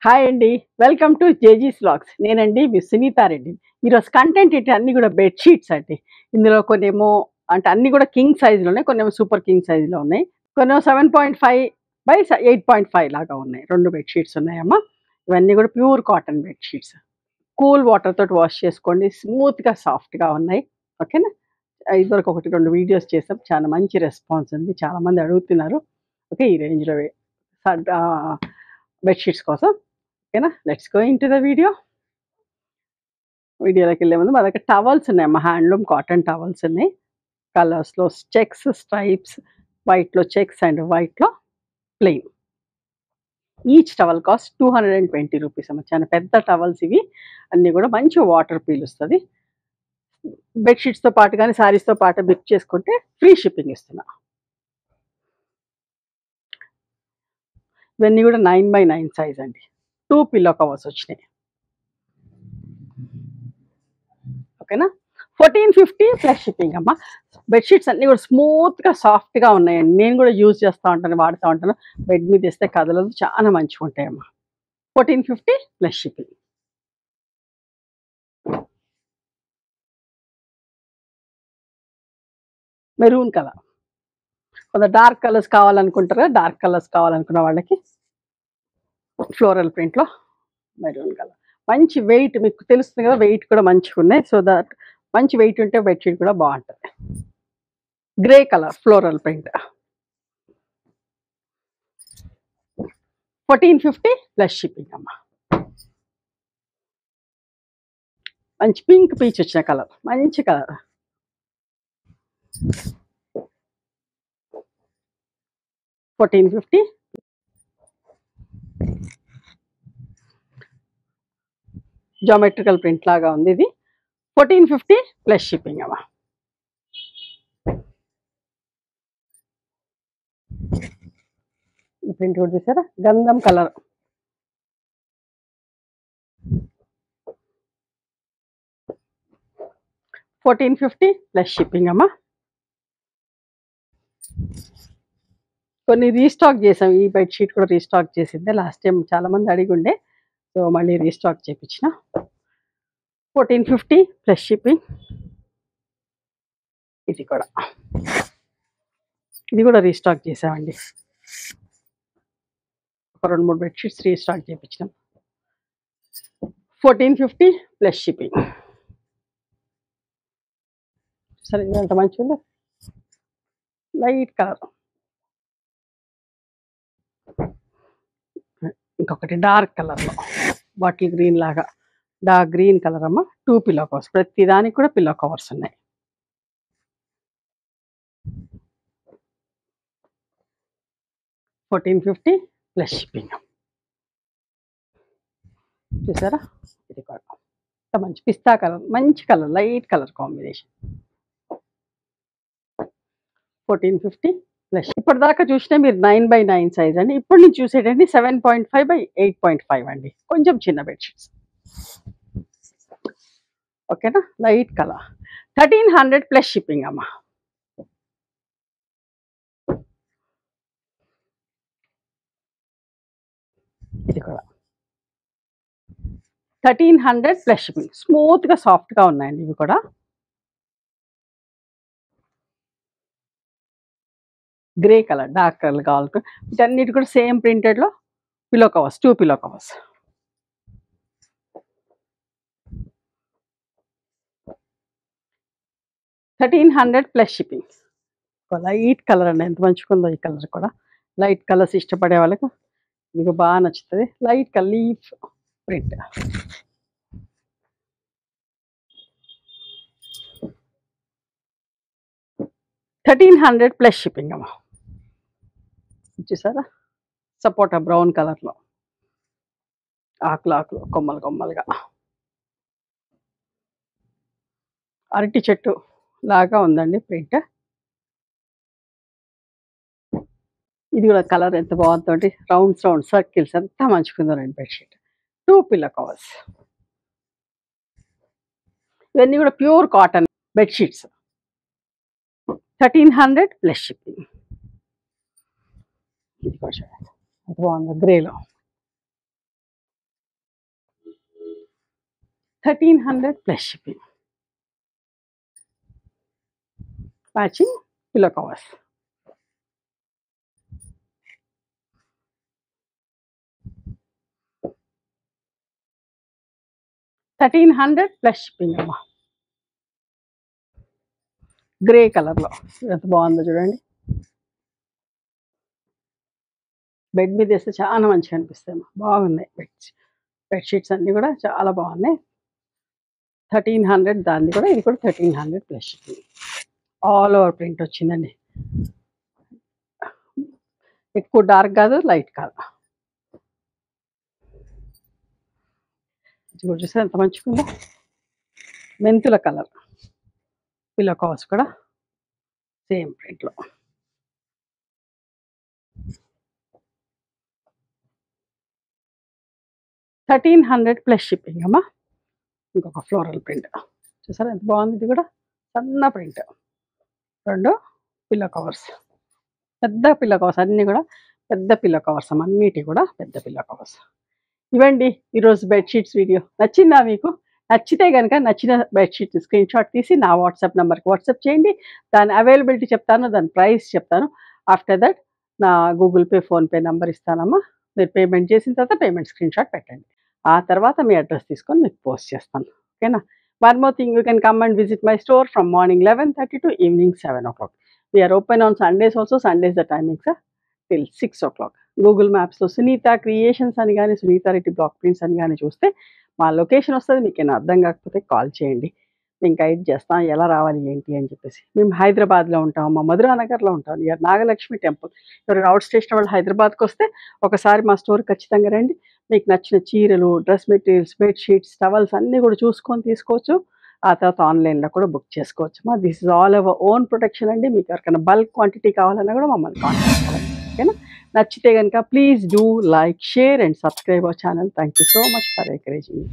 Hi అండి. Welcome to జేజీస్ vlogs. నేనండి మీ సునీతారెడ్డి. ఈరోజు కంటెంట్ ఏంటి అన్నీ కూడా బెడ్‌షీట్స్ అండి. ఇందులో కొన్నేమో అంటే అన్నీ కూడా కింగ్ సైజ్‌లో ఉన్నాయి. కొన్నేమో సూపర్ కింగ్ సైజ్‌లో ఉన్నాయి. కొన్నేమో 7.5 బై 8.5 లాగా ఉన్నాయి. 2 బెడ్‌షీట్స్ ఉన్నాయమ్మా. ఇవన్నీ కూడా pure cotton bedsheets. Cool water తోటి వాష్ చేసుకోండి. స్మూత్‌గా, సాఫ్ట్‌గా ఉన్నాయి. ఓకేనా? ఇదివరకు 1, 2 వీడియోస్ చేసాం. చాలా మంచి రెస్పాన్స్ ఉంది. చాలామంది అడుగుతున్నారు. ఓకే. ఈ రేంజ్‌లో బెడ్‌షీట్స్ కోసం. ఓకేనా? Let's go into the video. వీడియోలోకి వెళ్ళే ముందు మా దగ్గర టవల్స్ ఉన్నాయమ్మా. హ్యాండ్లూమ్ కాటన్ టవల్స్ ఉన్నాయి. కలర్స్‌లో చెక్స్, స్ట్రైప్స్, వైట్‌లో చెక్స్ అండ్ వైట్‌లో plain. Each towel cost 220 rupees అమ్మ. చాలా పెద్ద టవల్స్ ఇవి. అన్నీ కూడా మంచి వాటర్ పీలుస్తది. బెడ్‌షీట్స్‌తో పాటు గాని, శారీస్‌తో పాటు బుక్ చేసుకుంటే ఫ్రీ షిప్పింగ్ ఇస్తున్నా. ఇవన్నీ కూడా 9x9 సైజ్ అండి. 2 పిల్లో కవర్స్ వచ్చినాయి. ఓకేనా? 1450 ప్లస్ షిప్పింగ్ అమ్మ. బెడ్‌షీట్స్ అన్నీ కూడా స్మూత్‌గా, సాఫ్ట్‌గా ఉన్నాయండి. నేను కూడా యూజ్ చేస్తా ఉంటాను, వాడుతా ఉంటాను. బెడ్ మీద ఏస్తే కదలదు. చాలా మంచిగుంటాయమ్మా. 1450 ప్లస్ షిప్పింగ్. Maroon colour. కొంత డార్క్ కలర్స్ కావాలనుకుంటారు. డార్క్ కలర్స్ కావాలనుకున్న వాళ్ళకి ఫ్లోరల్ ప్రింట్‌లో మెరూన్ కలర్. మంచి వెయిట్ మీకు తెలుస్తుంది కదా! వెయిట్ కూడా మంచిగున్నాయి. సో దట్ మంచి వెయిట్ ఉంటే బెడ్‌షీట్ కూడా బావుంటది. Grey colour floral print. 1450 plus shipping అమ్మ. మంచి పింక్ పీచ్ వచ్చిన కలర్. మంచి కలర్. 1450. జామెట్రికల్ ప్రింట్ లాగా ఉంది ఇది. 1450 ప్లస్ షిప్పింగ్ అమ్మ. ఈ ప్రింట్ కూడా చూసారా? గంధం కలర్. 1450 ప్లస్ షిప్పింగ్ అమ్మ. కొన్ని రీస్టాక్ చేసాం. ఈ బెడ్‌షీట్ కూడా రీస్టాక్ చేసిందే. లాస్ట్ టైం చాలా మంది అడిగుండే. సో మళ్ళీ రీస్టాక్ చేపించిన. 1450 ప్లస్ షిప్పింగ్. ఇది కూడా. ఇది కూడా రీస్టాక్ చేసామండి. ఒక 2, 3 బెడ్‌షీట్స్ రీస్టాక్ చేపించినాం. 1450 plus shipping. సరే ఇది ఎంత మంచిగుందో. Light colour. ఇంకొకటి డార్క్ కలర్‌లో బాటిల్ గ్రీన్ లాగా డార్క్ గ్రీన్ కలర్ అమ్మ. 2 పిల్లో కవర్స్. ప్రతి దానికి కూడా పిల్లో కవర్స్ ఉన్నాయి. $1450 ప్లస్ షిప్పింగ్. చూసారా? ఇది కూడా ఎంత మంచి పిస్తా కలర్. మంచి colour. Light colour combination. 1450 plus. ఇప్పటిదాకా చూసినా మీరు 9x9 సైజ్ అండి. ఇప్పుడు నేను చూసేటండి 7.5 బై 8.5 అండి. కొంచెం చిన్న బెడ్‌షీట్స్. ఓకేనా? Light colour. 1300 ప్లస్ షిప్పింగ్ అమ్మ. ఇది కూడా 1300 ప్లస్ షిప్పింగ్. స్మూత్‌గా, సాఫ్ట్‌గా ఉన్నాయండి ఇవి కూడా. గ్రే కలర్, డార్క్ కలర్ కావాలి. వీటన్నిటి కూడా సేమ్ ప్రింటెడ్‌లో pillow covers. 2 pillow covers. 1300 plus shipping. Light colour అండి. ఎంత మంచిగుందో ఈ కలర్ కూడా. లైట్ కలర్స్ ఇష్టపడే వాళ్ళకు మీకు బాగా నచ్చుతది. Light leaf print. 1300 plus shipping అమ్మ. చూసారా? సపోటా బ్రౌన్ కలర్‌లో ఆకులు కొమ్మలు కొమ్మలుగా అరటి చెట్టు లాగా ఉందండి ప్రింట్. ఇది కూడా కలర్ ఎంత బాగుందండి. రౌండ్స్ సర్కిల్స్ ఎంత మంచిగుందోనండి బెడ్‌షీట్. 2 pillow covers. ఇవన్నీ కూడా pure cotton bedsheets. 1300 plus shipping. ఇది కూడా చూడండి ఎంత బాగుందో గ్రేలో. 1300 plus shipping. Matching pillow covers. $1300 plus shipping అమ్మా. గ్రే కలర్లో ఎంత బాగుందో చూడండి. బెడ్ మీద వేస్తే చాలా మంచిగా అనిపిస్తాయి అమ్మా. బాగున్నాయి బెడ్షీట్స్ అన్నీ కూడా చాలా బాగున్నాయి. 1300 దాన్ని కూడా, ఇది కూడా 1300 plus shipping. All over print వచ్చిందండి. ఎక్కువ డార్క్ కాదు, లైట్ కాదు. చూస్తే ఎంత మంచిగా ఉందో. మెంతుల కలర్ పిల్లో కవర్స్ కూడా సేమ్ ప్రింట్లో. $1300 ప్లస్ షిప్పింగ్ అమ్మా. ఇంకొక ఫ్లోరల్ ప్రింట్ చూసారా ఎంత బాగుంది. ఇది కూడా సన్న ప్రింట్. 2 పిల్లో కవర్స్, పెద్ద పిల్లో కవర్స్ అన్నీ కూడా పెద్ద పిల్లో కవర్స్ అమ్మ. అన్నిటి కూడా పెద్ద పిల్లో కవర్స్. ఇవ్వండి ఈరోజు బెడ్షీట్స్ వీడియో. నచ్చిందా మీకు? నచ్చితే కనుక నచ్చిన బెడ్షీట్ స్క్రీన్ షాట్ తీసి నా వాట్సాప్ నెంబర్కి వాట్సాప్ చేయండి. దాని అవైలబిలిటీ చెప్తాను, దాని ప్రైస్ చెప్తాను. ఆఫ్టర్ దట్ నా గూగుల్ పే, ఫోన్పే నెంబర్ ఇస్తానమ్మా. మీరు పేమెంట్ చేసిన తర్వాత పేమెంట్ స్క్రీన్ షాట్ పెట్టండి. ఆ తర్వాత మీ అడ్రస్ తీసుకొని మీకు పోస్ట్ చేస్తాను. ఓకేనా? One more thing, you can come and visit my store from morning 11:30 to evening 7 o'clock. We are open on Sundays also. Sundays the timings are till 6 o'clock. Google మ్యాప్స్లో Sunitha creations అని కానీ, Sunitha Reddy block prints అని కానీ చూస్తే మా location వస్తుంది. మీకు ఏమైనా అర్థం కాకపోతే కాల్ చేయండి, మేము గైడ్ చేస్తాం ఎలా రావాలి ఏంటి అని చెప్పేసి. మేము హైదరాబాద్లో ఉంటాం, మా మధురానగర్లో ఉంటాం, నియర్ నాగలక్ష్మి టెంపుల్. ఎవరైనా అవుట్ స్టేషన్ వాళ్ళు హైదరాబాద్కి వస్తే ఒకసారి మా స్టోర్ ఖచ్చితంగా రండి. మీకు నచ్చిన చీరలు, డ్రెస్ మెటీరియల్స్, బెడ్షీట్స్, టవల్స్ అన్నీ కూడా చూసుకొని తీసుకోవచ్చు. ఆ తర్వాత ఆన్లైన్లో కూడా బుక్ చేసుకోవచ్చు. మా this is all our own protection అండి. మీకు ఎవరికైనా బల్క్ క్వాంటిటీ కావాలన్నా కూడా మమ్మల్ని కాంటాక్ట్ అవ్వండి. ఓకేనా? నచ్చితే కనుక please do like, share and subscribe our channel. Thank you so much for encouraging.